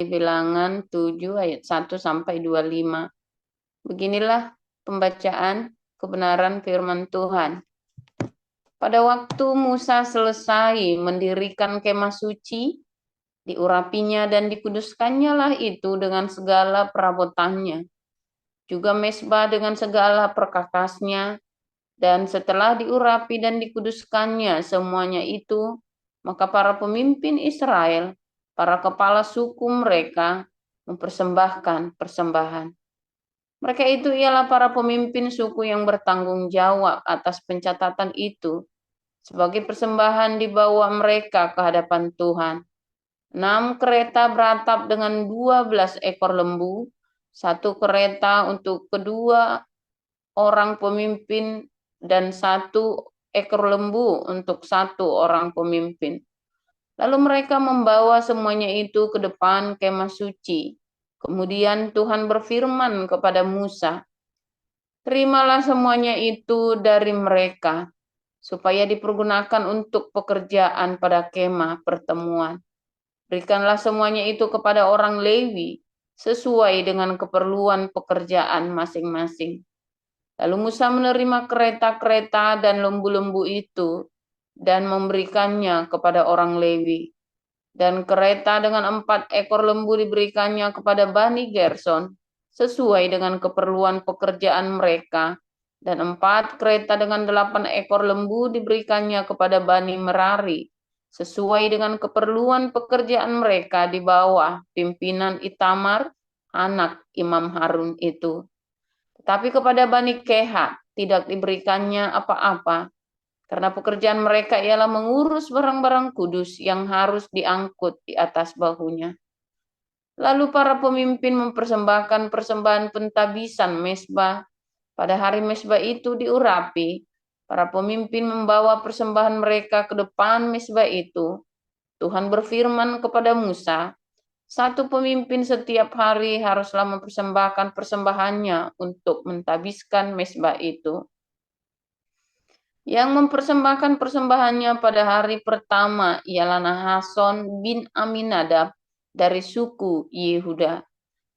Bilangan 7 ayat 1 sampai 25. Beginilah pembacaan kebenaran firman Tuhan. Pada waktu Musa selesai mendirikan kemah suci, diurapinya dan dikuduskannya lah itu dengan segala perabotannya, juga mezbah dengan segala perkakasnya, dan setelah diurapi dan dikuduskannya semuanya itu, maka para pemimpin Israel, para kepala suku mereka, mempersembahkan persembahan. Mereka itu ialah para pemimpin suku yang bertanggung jawab atas pencatatan itu, sebagai persembahan dibawa mereka ke hadapan Tuhan. 6 kereta beratap dengan 12 ekor lembu, 1 kereta untuk kedua orang pemimpin, dan 1 ekor lembu untuk 1 orang pemimpin. Lalu mereka membawa semuanya itu ke depan kemah suci. Kemudian Tuhan berfirman kepada Musa, "Terimalah semuanya itu dari mereka, supaya dipergunakan untuk pekerjaan pada kemah pertemuan. Berikanlah semuanya itu kepada orang Lewi, sesuai dengan keperluan pekerjaan masing-masing." Lalu Musa menerima kereta-kereta dan lembu-lembu itu dan memberikannya kepada orang Lewi. Dan kereta dengan 4 ekor lembu diberikannya kepada Bani Gerson, sesuai dengan keperluan pekerjaan mereka. Dan 4 kereta dengan 8 ekor lembu diberikannya kepada Bani Merari, sesuai dengan keperluan pekerjaan mereka di bawah pimpinan Itamar, anak Imam Harun itu. Tetapi kepada Bani Kehat tidak diberikannya apa-apa, karena pekerjaan mereka ialah mengurus barang-barang kudus yang harus diangkut di atas bahunya. Lalu para pemimpin mempersembahkan persembahan pentabisan mezbah. Pada hari mezbah itu diurapi, para pemimpin membawa persembahan mereka ke depan mezbah itu. Tuhan berfirman kepada Musa, "1 pemimpin setiap hari haruslah mempersembahkan persembahannya untuk mentabiskan mezbah itu. Yang mempersembahkan persembahannya pada hari pertama ialah Nahason bin Aminadab dari suku Yehuda.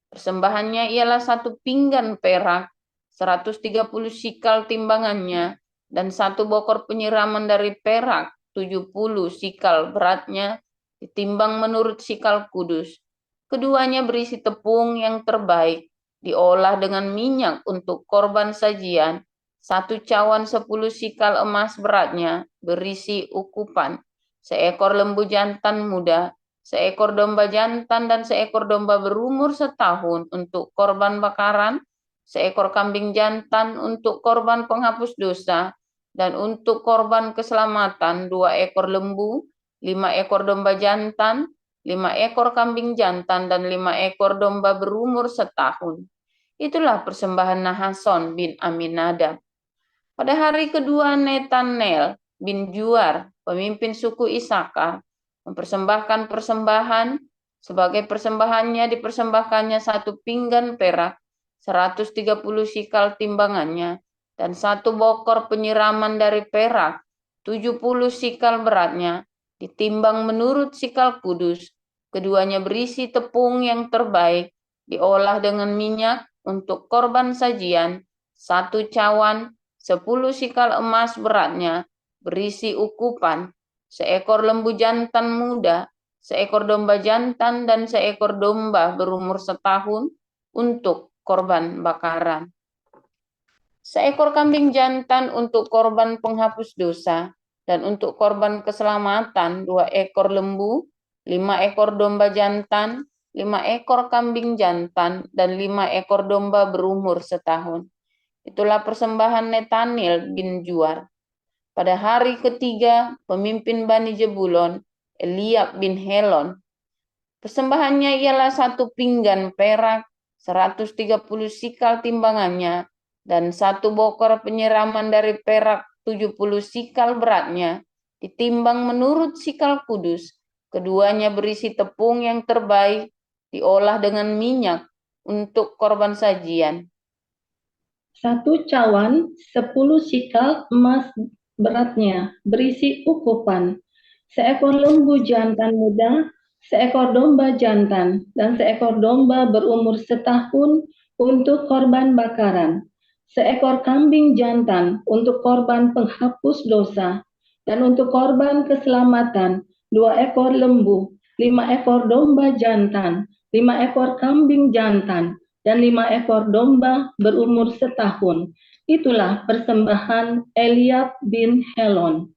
Persembahannya ialah 1 pinggan perak, 130 sikal timbangannya, dan 1 bokor penyiraman dari perak, 70 sikal beratnya, ditimbang menurut sikal kudus. Keduanya berisi tepung yang terbaik, diolah dengan minyak untuk korban sajian. 1 cawan 10 sikal emas beratnya, berisi ukupan, 1 ekor lembu jantan muda, 1 ekor domba jantan dan 1 ekor domba berumur setahun untuk korban bakaran, 1 ekor kambing jantan untuk korban penghapus dosa, dan untuk korban keselamatan 2 ekor lembu, 5 ekor domba jantan, 5 ekor kambing jantan, dan 5 ekor domba berumur setahun. Itulah persembahan Nahason bin Aminadab. Pada hari kedua Netanel bin Juar, pemimpin suku Isakar, mempersembahkan persembahan. Sebagai persembahannya dipersembahkannya 1 pinggan perak, 130 sikal timbangannya, dan 1 bokor penyiraman dari perak, 70 sikal beratnya, ditimbang menurut sikal kudus. Keduanya berisi tepung yang terbaik, diolah dengan minyak untuk korban sajian, 1 cawan, 10 sikal emas beratnya, berisi ukupan, 1 ekor lembu jantan muda, 1 ekor domba jantan, dan 1 ekor domba berumur setahun untuk korban bakaran. 1 ekor kambing jantan untuk korban penghapus dosa, dan untuk korban keselamatan 2 ekor lembu, 5 ekor domba jantan, 5 ekor kambing jantan, dan 5 ekor domba berumur setahun. Itulah persembahan Netanel bin Juar. Pada hari ketiga, pemimpin Bani Jebulon, Eliab bin Helon. Persembahannya ialah 1 pinggan perak, 130 sikal timbangannya, dan 1 bokor penyiraman dari perak, 70 sikal beratnya, ditimbang menurut sikal kudus. Keduanya berisi tepung yang terbaik, diolah dengan minyak untuk korban sajian. 1 cawan 10 sikal emas beratnya, berisi ukupan, 1 ekor lembu jantan muda, seekor domba jantan, dan seekor domba berumur setahun untuk korban bakaran, seekor kambing jantan untuk korban penghapus dosa, dan untuk korban keselamatan 2 ekor lembu, 5 ekor domba jantan, 5 ekor kambing jantan, dan 5 ekor domba berumur setahun. Itulah persembahan Eliab bin Helon.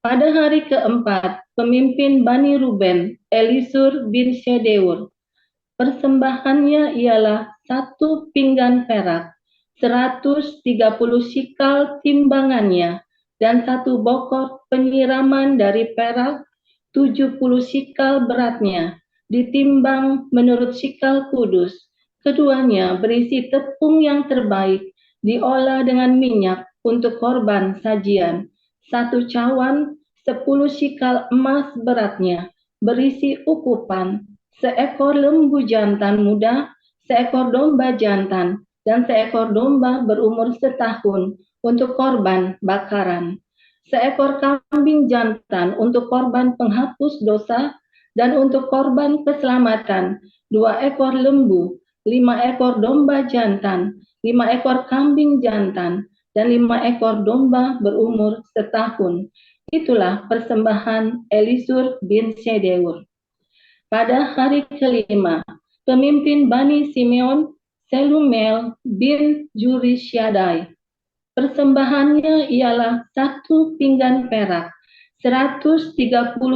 Pada hari keempat, pemimpin Bani Ruben, Elisur bin Shedeur. Persembahannya ialah 1 pinggan perak, 130 sikal timbangannya, dan 1 bokor penyiraman dari perak, 70 sikal beratnya, ditimbang menurut sikal kudus. Keduanya berisi tepung yang terbaik, diolah dengan minyak untuk korban sajian. 1 cawan, 10 sikal emas beratnya, berisi ukupan, seekor lembu jantan muda, seekor domba jantan, dan seekor domba berumur setahun untuk korban bakaran, seekor kambing jantan untuk korban penghapus dosa, dan untuk korban keselamatan 2 ekor lembu, 5 ekor domba jantan, 5 ekor kambing jantan, dan 5 ekor domba berumur setahun. Itulah persembahan Elisur bin Shedeur. Pada hari kelima, pemimpin Bani Simeon, Selumel bin Jurishyadai. Persembahannya ialah 1 pinggan perak, 130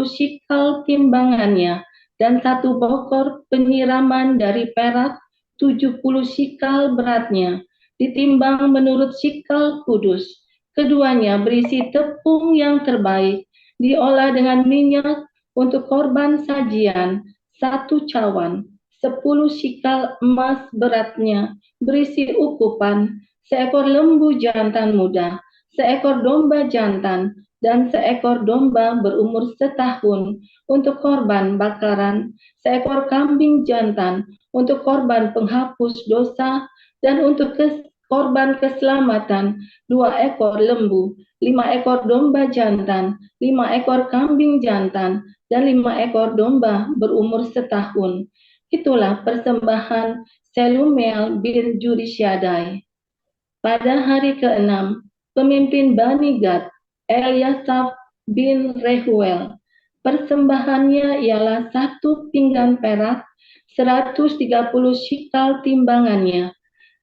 sikal timbangannya, dan 1 bokor penyiraman dari perak, 70 sikal beratnya, ditimbang menurut sikal kudus. Keduanya berisi tepung yang terbaik, diolah dengan minyak untuk korban sajian, 1 cawan, 10 sikal emas beratnya, berisi ukupan, seekor lembu jantan muda, seekor domba jantan, dan seekor domba berumur setahun untuk korban bakaran, seekor kambing jantan untuk korban penghapus dosa, dan untuk korban keselamatan 2 ekor lembu, 5 ekor domba jantan, 5 ekor kambing jantan, dan 5 ekor domba berumur setahun. Itulah persembahan Selumel bin Jurishyadai. Pada hari keenam, pemimpin Bani Gad, Eliasaf bin Rehuel. Persembahannya ialah 1 pinggan perak, 130 sikal timbangannya,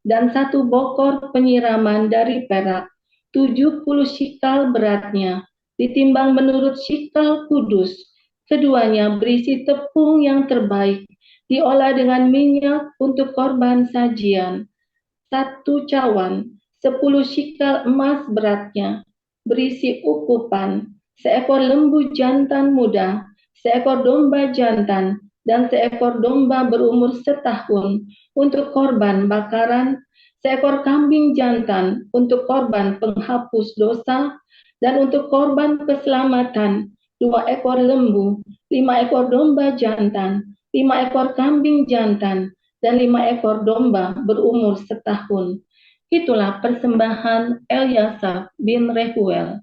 dan 1 bokor penyiraman dari perak, 70 sikal beratnya, ditimbang menurut sikal kudus. Keduanya berisi tepung yang terbaik, diolah dengan minyak untuk korban sajian. 1 cawan, 10 sikal emas beratnya, berisi ukupan, seekor lembu jantan muda, seekor domba jantan, dan seekor domba berumur setahun untuk korban bakaran, seekor kambing jantan untuk korban penghapus dosa, dan untuk korban keselamatan 2 ekor lembu, 5 ekor domba jantan, 5 ekor kambing jantan, dan 5 ekor domba berumur setahun. Itulah persembahan Eliasaf bin Rehuel.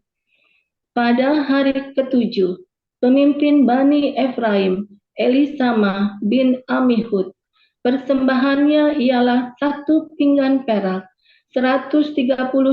Pada hari ketujuh, pemimpin Bani Efraim, Elisama bin Amihud. Persembahannya ialah 1 pinggan perak, 130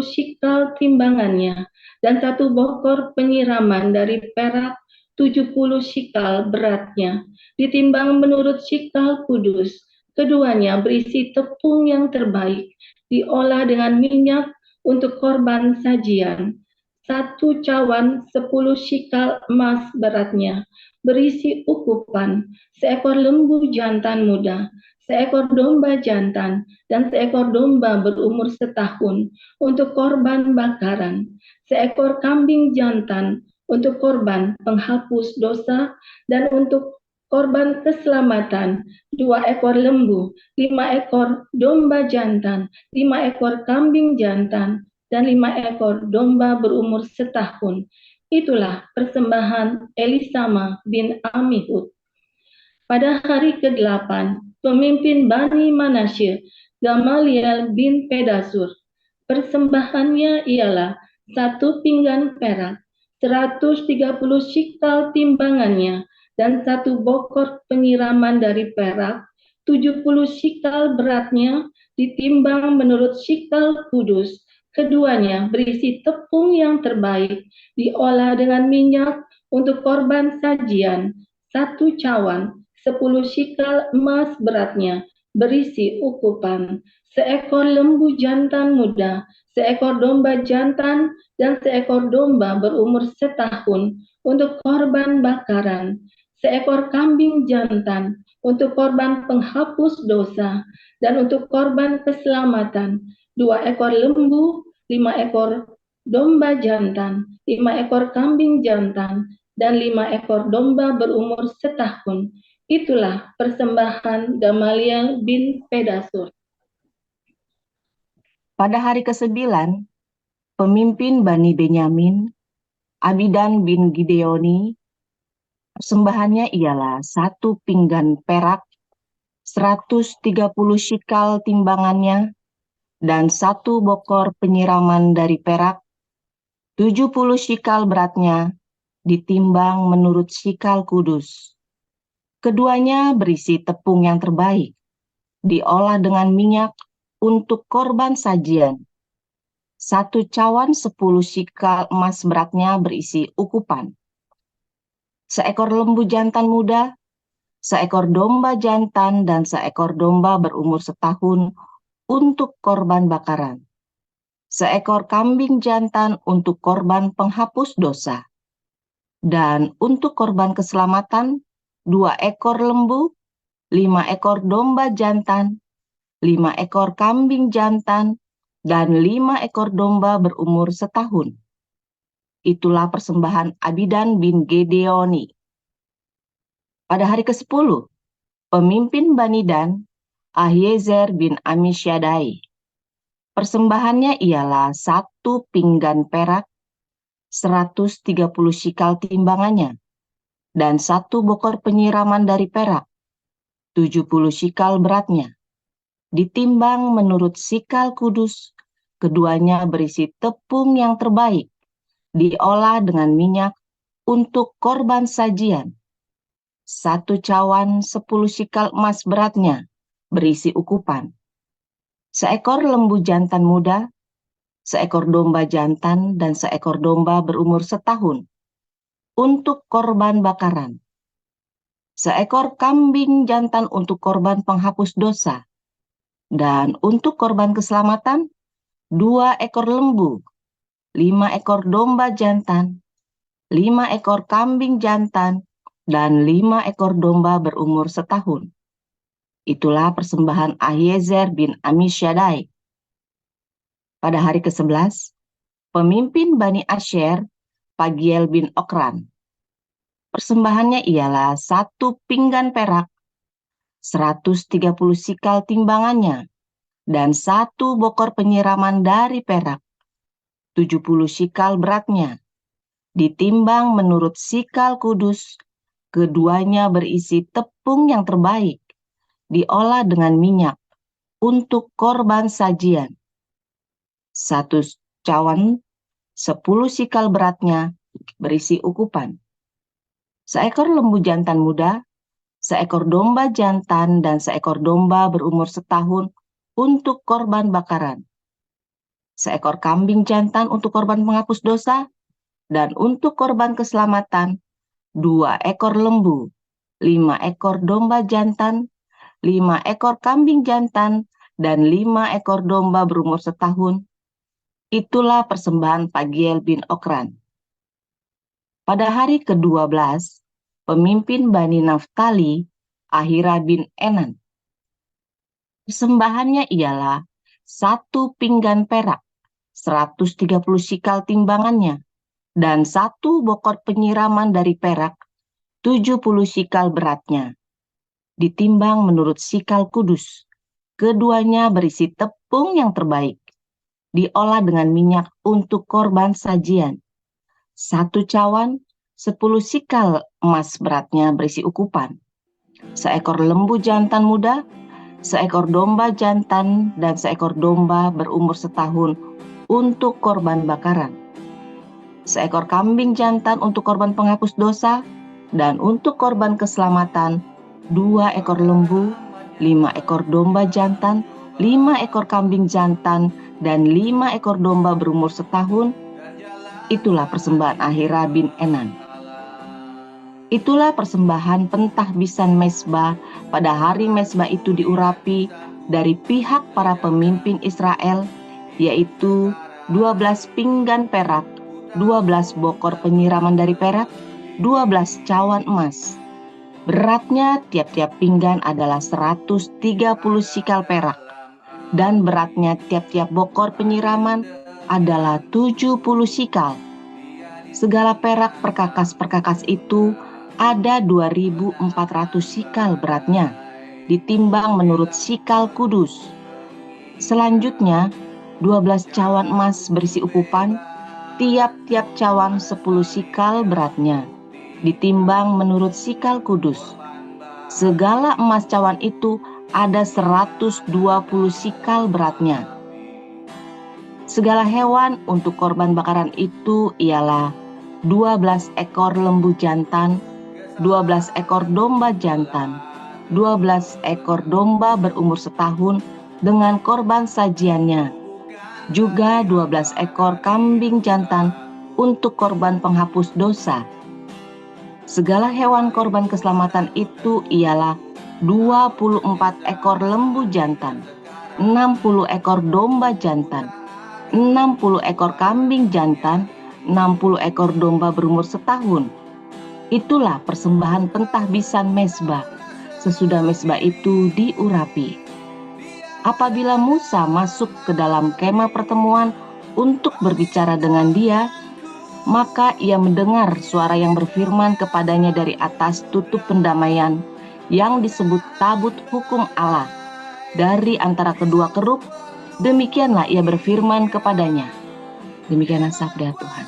sikal timbangannya, dan 1 bokor penyiraman dari perak, 70 sikal beratnya, ditimbang menurut sikal kudus. Keduanya berisi tepung yang terbaik, diolah dengan minyak untuk korban sajian. 1 cawan, 10 sikal emas beratnya, berisi ukupan, seekor lembu jantan muda, seekor domba jantan, dan seekor domba berumur setahun untuk korban bakaran, seekor kambing jantan untuk korban penghapus dosa, dan untuk korban keselamatan 2 ekor lembu, 5 ekor domba jantan, 5 ekor kambing jantan, dan 5 ekor domba berumur setahun. Itulah persembahan Elisama bin Amihud. Pada hari ke-8, pemimpin Bani Manasye, Gamaliel bin Pedasur. Persembahannya ialah 1 pinggan perak, 130 sikal timbangannya, dan 1 bokor penyiraman dari perak, 70 shikal beratnya, ditimbang menurut shikal kudus. Keduanya berisi tepung yang terbaik, diolah dengan minyak untuk korban sajian, 1 cawan, 10 shikal emas beratnya, berisi ukupan, seekor lembu jantan muda, seekor domba jantan, dan seekor domba berumur setahun untuk korban bakaran, seekor kambing jantan untuk korban penghapus dosa, dan untuk korban keselamatan, 2 ekor lembu, 5 ekor domba jantan, 5 ekor kambing jantan, dan 5 ekor domba berumur setahun. Itulah persembahan Gamaliel bin Pedasur. Pada hari ke-9, pemimpin Bani Benyamin, Abidan bin Gideoni, persembahannya ialah 1 pinggan perak, 130 shikal timbangannya, dan 1 bokor penyiraman dari perak, 70 shikal beratnya, ditimbang menurut shikal kudus. Keduanya berisi tepung yang terbaik, diolah dengan minyak untuk korban sajian. 1 cawan 10 shikal emas beratnya berisi ukupan. Seekor lembu jantan muda, seekor domba jantan, dan seekor domba berumur setahun untuk korban bakaran. Seekor kambing jantan untuk korban penghapus dosa. Dan untuk korban keselamatan, 2 ekor lembu, 5 ekor domba jantan, 5 ekor kambing jantan, dan 5 ekor domba berumur setahun. Itulah persembahan Abidan bin Gideoni. Pada hari ke-10, pemimpin Bani Dan, Ahiezer bin Amisyaddai. Persembahannya ialah 1 pinggan perak, 130 shikal timbangannya, dan 1 bokor penyiraman dari perak, 70 shikal beratnya, ditimbang menurut shikal kudus. Keduanya berisi tepung yang terbaik, diolah dengan minyak untuk korban sajian. 1 cawan 10 shikal emas beratnya, berisi ukupan. Seekor lembu jantan muda, seekor domba jantan, dan seekor domba berumur setahun untuk korban bakaran. Seekor kambing jantan untuk korban penghapus dosa, dan untuk korban keselamatan, 2 ekor lembu, 5 ekor domba jantan, 5 ekor kambing jantan, dan 5 ekor domba berumur setahun. Itulah persembahan Ahiezer bin Amisyaddai. Pada hari ke-11, pemimpin Bani Asher, Pagiel bin Okran. Persembahannya ialah 1 pinggan perak, 130 shikal timbangannya, dan 1 bokor penyiraman dari perak, 70 shikal beratnya, ditimbang menurut shikal kudus. Keduanya berisi tepung yang terbaik, diolah dengan minyak untuk korban sajian. 1 cawan 10 shikal beratnya berisi ukupan. Seekor lembu jantan muda, seekor domba jantan, dan seekor domba berumur setahun untuk korban bakaran. Seekor kambing jantan untuk korban penghapus dosa, dan untuk korban keselamatan, 2 ekor lembu, 5 ekor domba jantan, 5 ekor kambing jantan, dan 5 ekor domba berumur setahun. Itulah persembahan Pagiel bin Okran. Pada hari ke-12, pemimpin Bani Naftali, Ahira bin Enan. Persembahannya ialah 1 pinggan perak, 130 shikal timbangannya, dan 1 bokor penyiraman dari perak, 70 shikal beratnya, ditimbang menurut shikal kudus. Keduanya berisi tepung yang terbaik, diolah dengan minyak untuk korban sajian. 1 cawan 10 shikal emas beratnya berisi ukupan. Seekor lembu jantan muda, seekor domba jantan, dan seekor domba berumur setahun untuk korban bakaran. Seekor kambing jantan untuk korban penghapus dosa, Dan untuk korban keselamatan, 2 ekor lembu, 5 ekor domba jantan, 5 ekor kambing jantan, dan 5 ekor domba berumur setahun. Itulah persembahan Ahira bin Enan. Itulah persembahan pentahbisan mezbah pada hari mezbah itu diurapi dari pihak para pemimpin Israel, yaitu 12 pinggan perak, 12 bokor penyiraman dari perak, 12 cawan emas. Beratnya tiap-tiap pinggan adalah 130 sikal perak, dan beratnya tiap-tiap bokor penyiraman adalah 70 sikal. Segala perak perkakas-perkakas itu ada 2.400 sikal beratnya, ditimbang menurut sikal kudus. Selanjutnya, 12 cawan emas berisi upupan, tiap-tiap cawan 10 sikal beratnya, ditimbang menurut sikal kudus. Segala emas cawan itu ada 120 sikal beratnya. Segala hewan untuk korban bakaran itu ialah 12 ekor lembu jantan, 12 ekor domba jantan, 12 ekor domba berumur setahun dengan korban sajiannya, juga 12 ekor kambing jantan untuk korban penghapus dosa. Segala hewan korban keselamatan itu ialah 24 ekor lembu jantan, 60 ekor domba jantan, 60 ekor kambing jantan, 60 ekor domba berumur setahun. Itulah persembahan pentahbisan mezbah sesudah mezbah itu diurapi. Apabila Musa masuk ke dalam kemah pertemuan untuk berbicara dengan dia, maka ia mendengar suara yang berfirman kepadanya dari atas tutup pendamaian yang disebut tabut hukum Allah. Dari antara kedua kerub, demikianlah ia berfirman kepadanya. Demikianlah sabda Tuhan.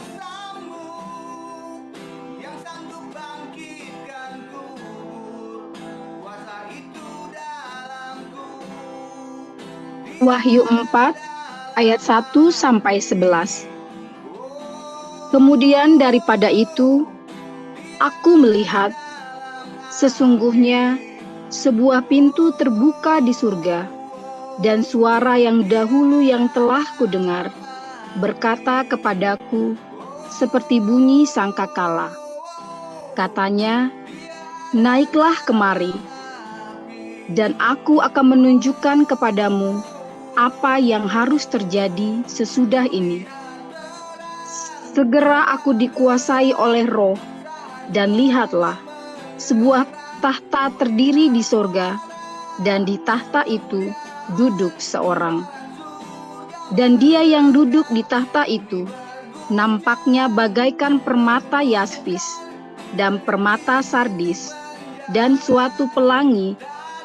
Wahyu 4 ayat 1 sampai 11. Kemudian daripada itu aku melihat sesungguhnya sebuah pintu terbuka di surga, dan suara yang dahulu yang telah kudengar berkata kepadaku seperti bunyi sangkakala. Katanya, naiklah kemari, dan aku akan menunjukkan kepadamu apa yang harus terjadi sesudah ini. Segera aku dikuasai oleh Roh, dan lihatlah, sebuah tahta terdiri di sorga, dan di tahta itu duduk seorang. Dan dia yang duduk di tahta itu nampaknya bagaikan permata yaspis dan permata sardis, dan suatu pelangi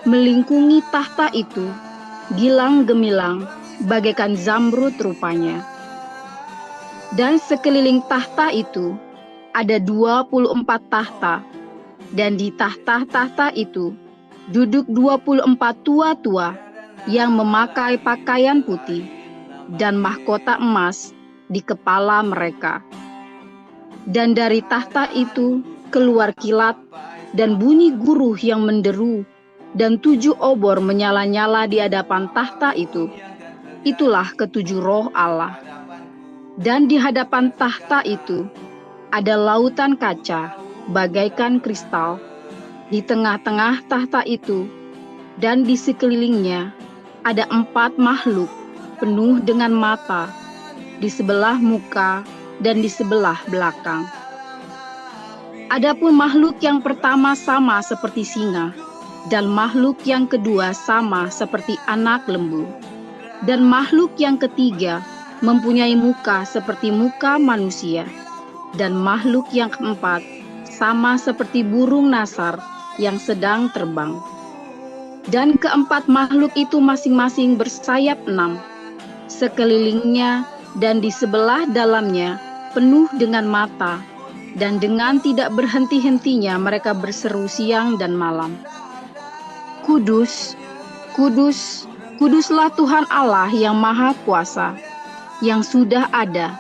melingkungi tahta itu, gilang gemilang bagaikan zamrud rupanya. Dan sekeliling tahta itu ada 24 tahta, dan di tahta-tahta itu duduk 24 tua-tua yang memakai pakaian putih, dan mahkota emas di kepala mereka. Dan dari tahta itu keluar kilat dan bunyi guruh yang menderu, dan 7 obor menyala-nyala di hadapan tahta itu. Itulah ketujuh roh Allah. Dan di hadapan tahta itu ada lautan kaca bagaikan kristal di tengah-tengah tahta itu, dan di sekelilingnya ada 4 makhluk penuh dengan mata di sebelah muka dan di sebelah belakang. Adapun makhluk yang pertama sama seperti singa, dan makhluk yang kedua sama seperti anak lembu, dan makhluk yang ketiga mempunyai muka seperti muka manusia, dan makhluk yang keempat sama seperti burung nasar yang sedang terbang. Dan keempat makhluk itu masing-masing bersayap 6, sekelilingnya dan di sebelah dalamnya penuh dengan mata, dan dengan tidak berhenti-hentinya mereka berseru siang dan malam, Kudus, kudus, kuduslah Tuhan Allah yang Maha Kuasa, yang sudah ada,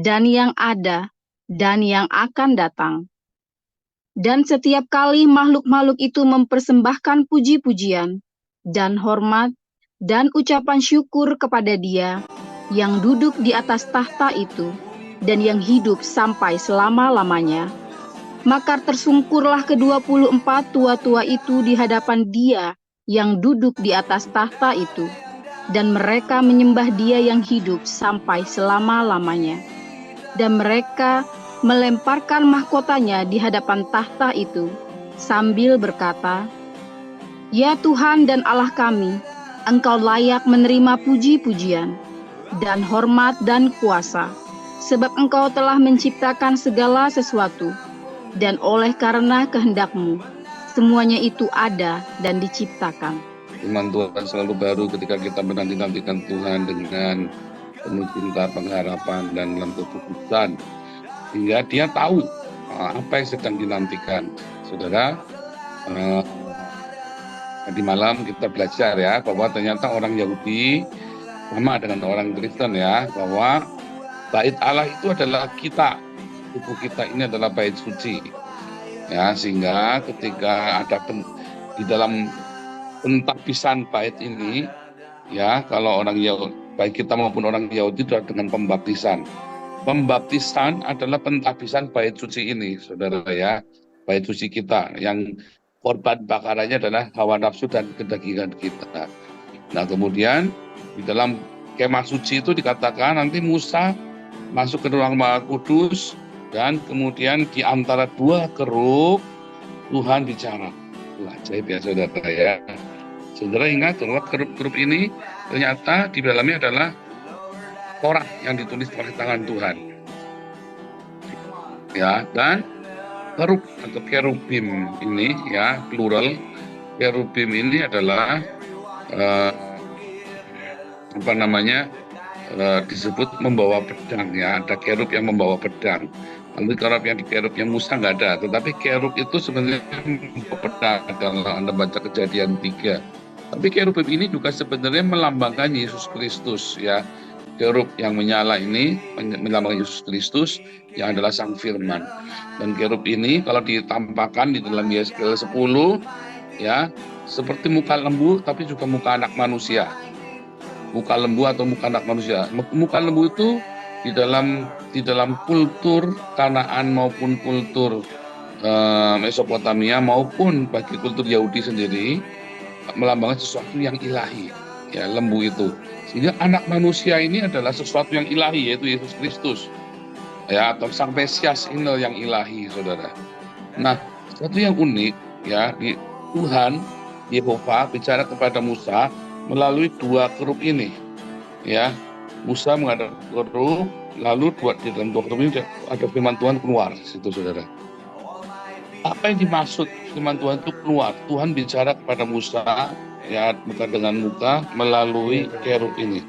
dan yang ada, dan yang akan datang. Dan setiap kali makhluk-makhluk itu mempersembahkan puji-pujian dan hormat dan ucapan syukur kepada Dia yang duduk di atas tahta itu dan yang hidup sampai selama-lamanya, maka tersungkurlah ke-24 tua-tua itu di hadapan Dia yang duduk di atas tahta itu, dan mereka menyembah Dia yang hidup sampai selama-lamanya. Dan mereka melemparkan mahkotanya di hadapan tahta itu, sambil berkata, "Ya Tuhan dan Allah kami, Engkau layak menerima puji-pujian, dan hormat dan kuasa, sebab Engkau telah menciptakan segala sesuatu, dan oleh karena kehendak-Mu, semuanya itu ada dan diciptakan." Firman Tuhan selalu baru ketika kita menanti-nantikan Tuhan dengan penuh cinta, pengharapan, dan dalam kekhususan. Sehingga dia tahu apa yang sedang dinantikan. Saudara, tadi malam kita belajar ya, bahwa ternyata orang Yahudi sama dengan orang Kristen ya, bahwa bait Allah itu adalah kita. Tubuh kita ini adalah bait suci. Ya, sehingga ketika ada di dalam pentabisan bait ini, ya, kalau orang Yahudi, baik kita maupun orang Yahudi, itu dengan pembaptisan. Pembaptisan adalah pentabisan bait suci ini, saudara ya, bait suci kita, yang korban bakarannya adalah hawa nafsu dan kedagingan kita. Nah, kemudian di dalam kemah suci itu dikatakan nanti Musa masuk ke ruang Maha Kudus, dan kemudian di antara dua keruk Tuhan bicara. Ajaib ya saudara ya. Saudara ingat bahwa keruk-keruk ini ternyata di dalamnya adalah Torah yang ditulis oleh tangan Tuhan. Ya, dan kerub atau kerubim ini ya, plural. Kerubim ini adalah disebut membawa pedang ya. Ada kerub yang membawa pedang. Lalu kerub yang Musa nggak ada, tetapi kerub itu sebenarnya membawa pedang. Kalau Anda baca Kejadian 3. Tapi kerubim ini juga sebenarnya melambangkan Yesus Kristus ya. Kerub yang menyala ini melambangkan Yesus Kristus yang adalah Sang Firman. Dan kerub ini kalau ditampakkan di dalam Yesaya 10 ya, seperti muka lembu tapi juga muka anak manusia. Muka lembu atau muka anak manusia. Muka lembu itu di dalam kultur Kanaan maupun kultur Mesopotamia maupun bagi kultur Yahudi sendiri melambangkan sesuatu yang ilahi ya, lembu itu. Sehingga anak manusia ini adalah sesuatu yang ilahi, yaitu Yesus Kristus ya, atau Sang Mesias ini yang ilahi, saudara. Nah, sesuatu yang unik ya, di Tuhan Yehova bicara kepada Musa melalui dua kerub ini ya. Musa menghadap kerub, lalu di dalam dua kerub ini ada firman Tuhan keluar situ, saudara. Apa yang dimaksud firman Tuhan itu keluar? Tuhan bicara kepada Musa ya, muka dengan muka melalui kerub ini.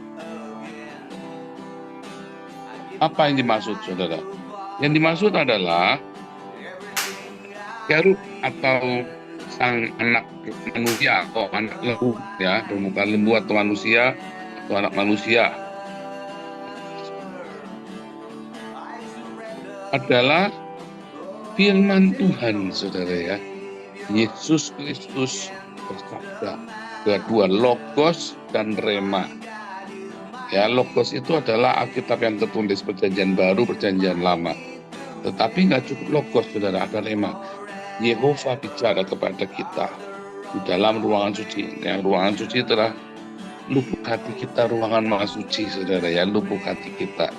Apa yang dimaksud, saudara? Yang dimaksud adalah kerub atau sang anak manusia atau anak lembu ya, bermuka lembu atau manusia atau anak manusia adalah firman Tuhan, saudara ya. Yesus Kristus bersabda. Kedua, logos dan rema. Ya, logos itu adalah Alkitab yang tertulis, Perjanjian Baru, Perjanjian Lama. Tetapi nggak cukup logos, saudara, ada rema. Yehova bicara kepada kita di dalam ruangan suci. Yang ruangan suci adalah lubuk hati kita, ruangan maha suci, saudara ya, lubuk hati kita.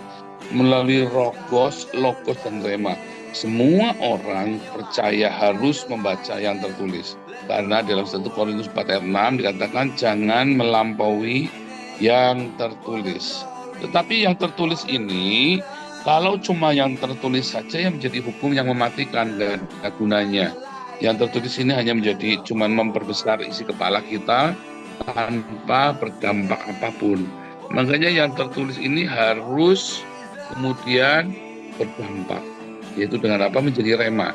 Melalui logos dan rema. Semua orang percaya harus membaca yang tertulis. Karena dalam 1 Korintus 4 ayat 6 dikatakan jangan melampaui yang tertulis. Tetapi yang tertulis ini, kalau cuma yang tertulis saja yang menjadi hukum yang mematikan, dan tidak gunanya. Yang tertulis ini hanya menjadi cuma memperbesar isi kepala kita tanpa berdampak apapun. Makanya yang tertulis ini harus kemudian berdampak, yaitu dengan apa? Menjadi rema.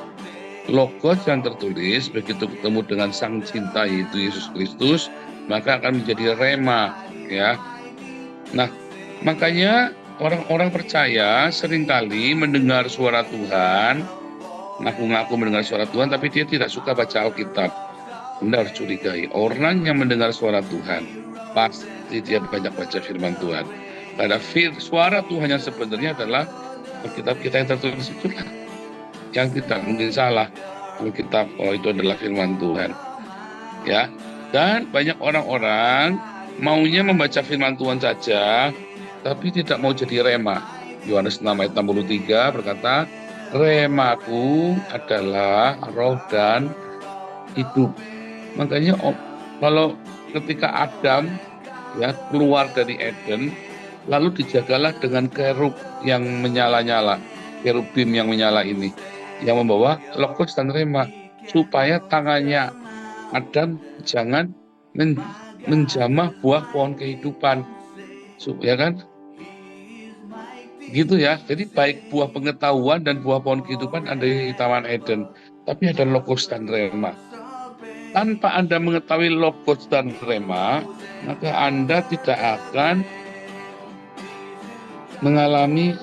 Logos yang tertulis begitu ketemu dengan Sang Cinta yaitu Yesus Kristus, maka akan menjadi rema ya. Nah, makanya orang-orang percaya seringkali mendengar suara Tuhan ngaku-ngaku mendengar suara Tuhan, tapi dia tidak suka baca Alkitab. Anda harus curigai. Orang yang mendengar suara Tuhan, pasti dia banyak baca firman Tuhan. Karena suara Tuhan yang sebenarnya adalah Alkitab kita yang tertulis itulah. Yang tidak mungkin salah. Alkitab, itu adalah firman Tuhan. Ya, dan banyak orang-orang maunya membaca firman Tuhan saja, tapi tidak mau jadi rema. Yohanes 6 ayat 63 berkata, remaku adalah roh dan hidup. Makanya kalau ketika Adam ya keluar dari Eden, lalu dijagalah dengan kerub yang menyala-nyala, kerubim yang menyala ini, yang membawa logos dan rema, supaya tangannya Adam jangan menjamah buah pohon kehidupan, ya kan? Gitu ya. Jadi baik buah pengetahuan dan buah pohon kehidupan ada di Taman Eden, tapi ada logos dan rema. Tanpa Anda mengetahui logos dan rema, maka Anda tidak akan mengalami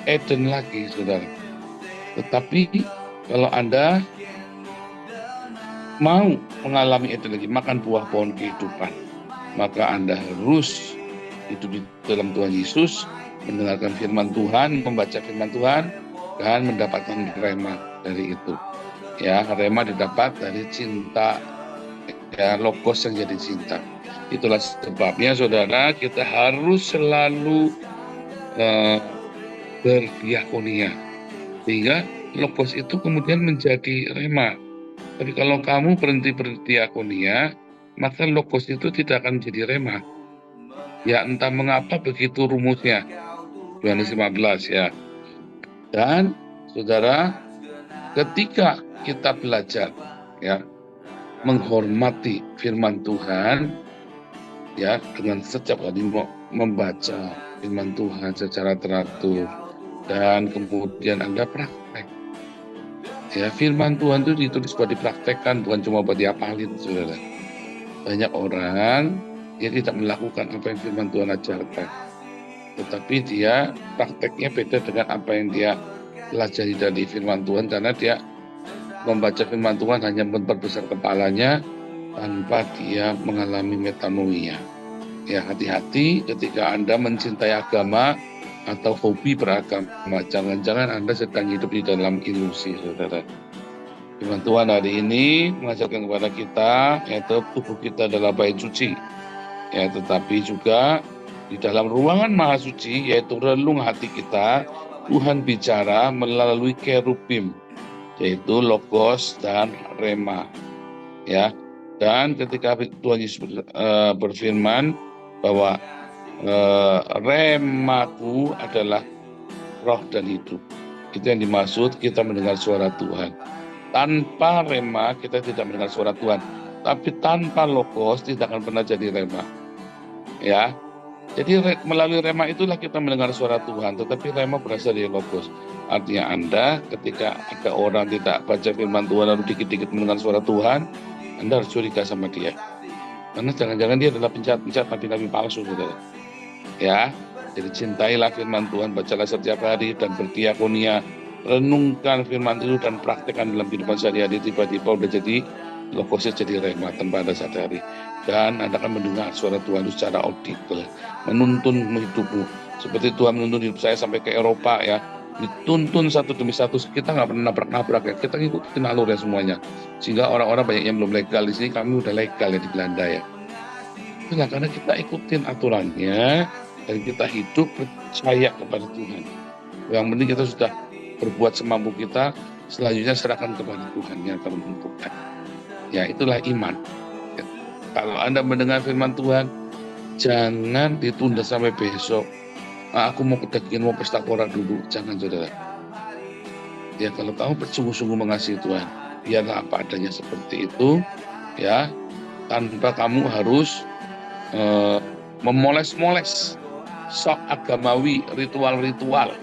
Eden lagi, saudara. Tetapi kalau Anda mau mengalami Eden lagi, makan buah pohon kehidupan, maka Anda harus hidup di dalam Tuhan Yesus, mendengarkan firman Tuhan, membaca firman Tuhan, dan mendapatkan rema dari itu. Ya, rema didapat dari cinta, ya, logos yang jadi cinta. Itulah sebabnya, saudara, kita harus selalu berdiakonia, sehingga logos itu kemudian menjadi rema. Tapi kalau kamu berhenti berdiakonia, maka logos itu tidak akan menjadi rema. Ya, entah mengapa begitu rumusnya. Yohanes 15 ya. Dan saudara, ketika kita belajar ya menghormati firman Tuhan ya, dengan setiap kali membaca firman Tuhan secara teratur dan kemudian Anda praktek. Ya, firman Tuhan itu ditulis buat dipraktekkan, bukan cuma buat diapalin, saudara. Banyak orang dia tidak melakukan apa yang firman Tuhan ajarkan, tetapi dia prakteknya beda dengan apa yang dia pelajari dari firman Tuhan, karena dia membaca firman Tuhan hanya memperbesar kepalanya tanpa dia mengalami metanoia. Ya, hati-hati ketika Anda mencintai agama atau hobi beragama. Jangan-jangan Anda sedang hidup di dalam ilusi, saudara. Firman Tuhan hari ini mengajarkan kepada kita, yaitu tubuh kita adalah bait suci. Ya, tetapi juga di dalam ruangan maha suci, yaitu relung hati kita, Tuhan bicara melalui kerubim, yaitu logos dan rema. Ya, dan ketika Tuhan Yesus berfirman bahwa remaku adalah roh dan hidup, itu yang dimaksud kita mendengar suara Tuhan. Tanpa rema kita tidak mendengar suara Tuhan, tapi tanpa logos tidak akan pernah jadi rema. Ya, jadi melalui rema itulah kita mendengar suara Tuhan, tetapi rema berasal dari logos. Artinya Anda ketika ada orang tidak baca firman Tuhan lalu dikit-dikit mendengar suara Tuhan, Anda harus curiga sama dia. Karena jangan-jangan dia adalah penjahat-penjahat nabi-nabi palsu, saudara. Ya, jadi cintailah firman Tuhan, bacalah setiap hari dan berdiakonia, renungkan firman itu dan praktekkan dalam kehidupan sehari-hari. Tiba-tiba udah jadi logosnya jadi rema tanpa Anda sadari. Dan Anda akan mendengar suara Tuhan itu secara audible, menuntun hidupmu. Seperti Tuhan menuntun hidup saya sampai ke Eropa ya, dituntun satu demi satu. Kita nggak pernah nabrak-nabrak ya, kita ngikutin alur ya semuanya. Sehingga orang-orang banyak yang belum legal di sini, kami udah legal ya di Belanda ya. Itulah karena kita ikutin aturannya dan kita hidup percaya kepada Tuhan. Yang penting kita sudah berbuat semampu kita, selanjutnya serahkan kepada Tuhan yang akan menentukan. Ya, itulah iman. Ya. Kalau Anda mendengar firman Tuhan, jangan ditunda sampai besok. Aku mau kedagingan, mau pesta pora dulu. Jangan, saudara. Ya, kalau kamu bersungguh-sungguh mengasihi Tuhan, biarlah apa adanya seperti itu. Ya, tanpa kamu harus memoles-moles sok agamawi, ritual-ritual.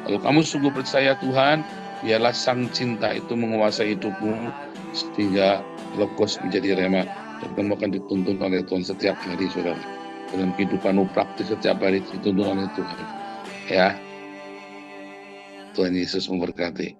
Kalau kamu sungguh percaya Tuhan, biarlah sang cinta itu menguasai hidupmu, sehingga logos menjadi rema, dan kamu akan dituntun oleh Tuhan setiap hari, saudara. Dalam kehidupanmu praktis setiap hari dituntun oleh Tuhan. Ya, Tuhan Yesus memberkati.